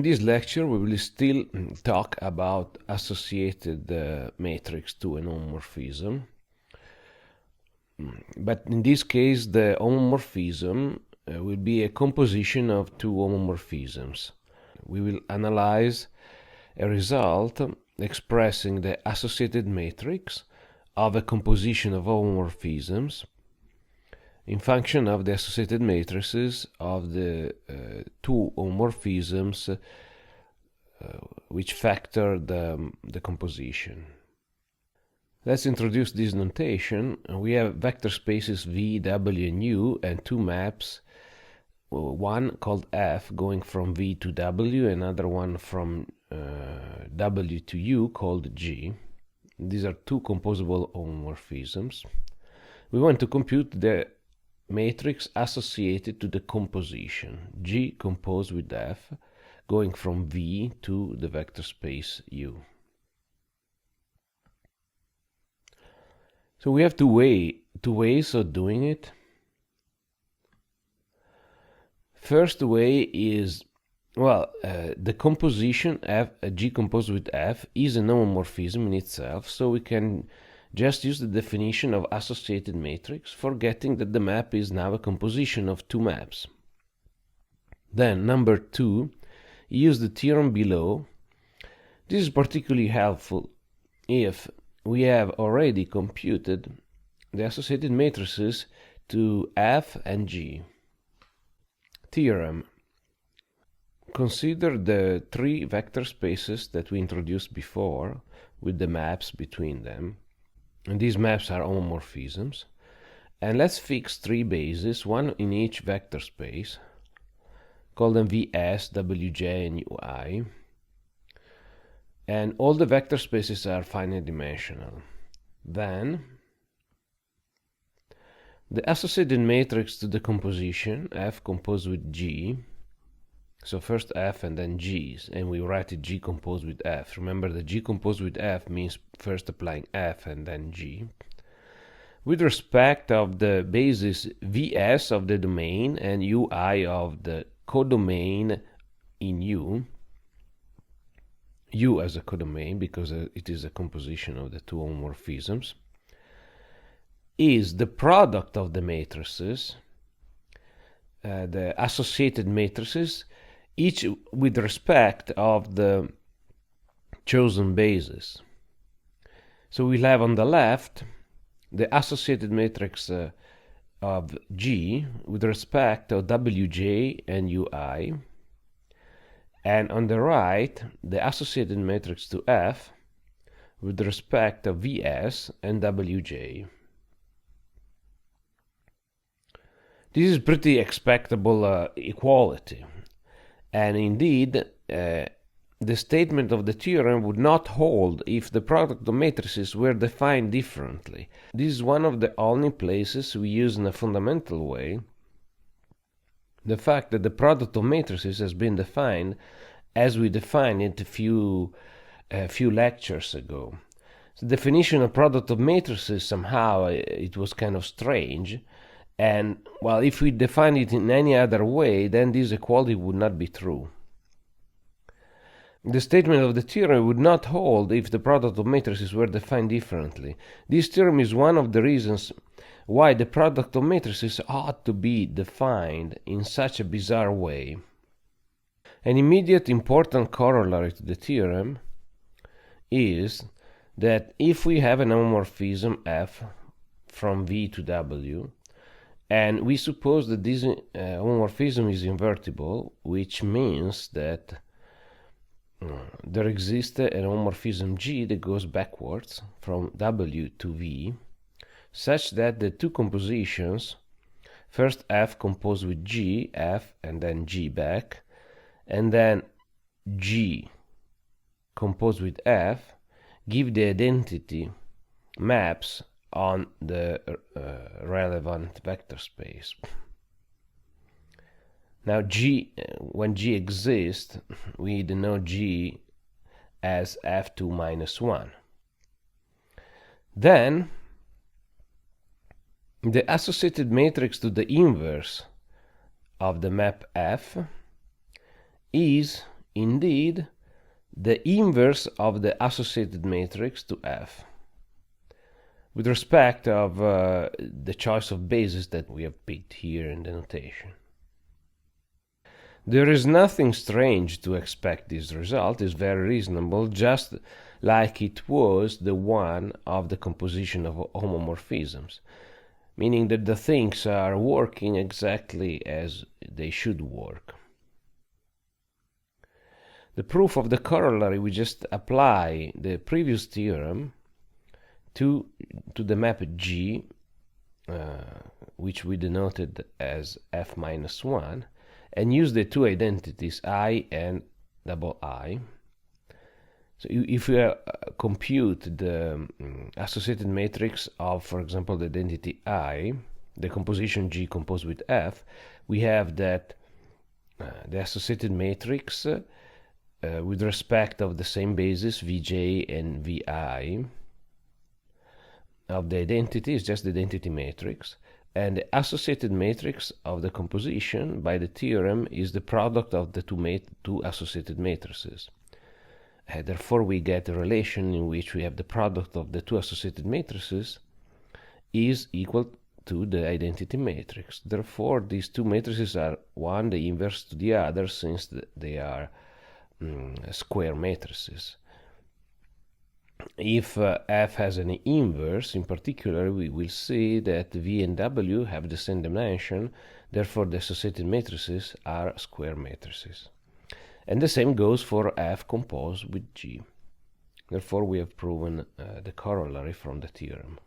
In this lecture, we will still talk about associated matrix to an homomorphism. But in this case, the homomorphism will be a composition of two homomorphisms. We will analyze a result expressing the associated matrix of a composition of homomorphisms in function of the associated matrices of the two homomorphisms which factor the composition. Let's introduce this notation. We have vector spaces V, W, and U, and two maps, one called F going from V to W, another one from W to U called G. These are two composable homomorphisms. We want to compute the matrix associated to the composition, G composed with F, going from V to the vector space U. So we have two ways of doing it. First way is, the composition F, G composed with F is an homomorphism in itself, so we can just use the definition of associated matrix, forgetting that the map is now a composition of two maps. Then, number two, use the theorem below. This is particularly helpful if we have already computed the associated matrices to F and G. Theorem. Consider the three vector spaces that we introduced before with the maps between them. And these maps are homomorphisms. And let's fix three bases, one in each vector space. Call them Vs, Wj, and Ui. And all the vector spaces are finite dimensional. Then, the associated matrix to the composition, F composed with G. So first F and then G's, and we write it G composed with F. Remember that G composed with F means first applying F and then G. With respect of the basis Vs of the domain and Ui of the codomain in U as a codomain because it is a composition of the two homomorphisms, is the product of the matrices, the associated matrices, each with respect of the chosen basis. So we'll have on the left the associated matrix of G with respect of Wj and Ui, and on the right the associated matrix to F with respect of Vs and Wj. This is pretty expectable equality, and indeed the statement of the theorem would not hold if the product of matrices were defined differently. This is one of the only places we use in a fundamental way the fact that the product of matrices has been defined as we defined it a few lectures ago. The definition of product of matrices, somehow it was kind of strange. And, if we define it in any other way, then this equality would not be true. The statement of the theorem would not hold if the product of matrices were defined differently. This theorem is one of the reasons why the product of matrices ought to be defined in such a bizarre way. An immediate important corollary to the theorem is that if we have an homomorphism F from V to W, and we suppose that this homomorphism is invertible, which means that there exists an homomorphism G that goes backwards from W to V, such that the two compositions, first F composed with G, F, and then G back, and then G composed with F, give the identity maps on the relevant vector space. Now when G exists, we denote G as F2 minus 1. Then the associated matrix to the inverse of the map F is indeed the inverse of the associated matrix to F, with respect of the choice of bases that we have picked here in the notation. There is nothing strange to expect this result. It's very reasonable, just like it was the one of the composition of homomorphisms, meaning that the things are working exactly as they should work. The proof of the corollary, we just apply the previous theorem to the map G, which we denoted as F minus 1, and use the two identities I and double I. So if we compute the associated matrix of, for example, the identity I, the composition G composed with F, we have that the associated matrix with respect of the same basis Vj and Vi of the identity is just the identity matrix, and the associated matrix of the composition by the theorem is the product of the two associated matrices. Therefore, we get a relation in which we have the product of the two associated matrices is equal to the identity matrix. Therefore, these two matrices are one the inverse to the other, since they are square matrices. If F has an inverse, in particular, we will see that V and W have the same dimension, therefore the associated matrices are square matrices. And the same goes for F composed with G. Therefore, we have proven the corollary from the theorem.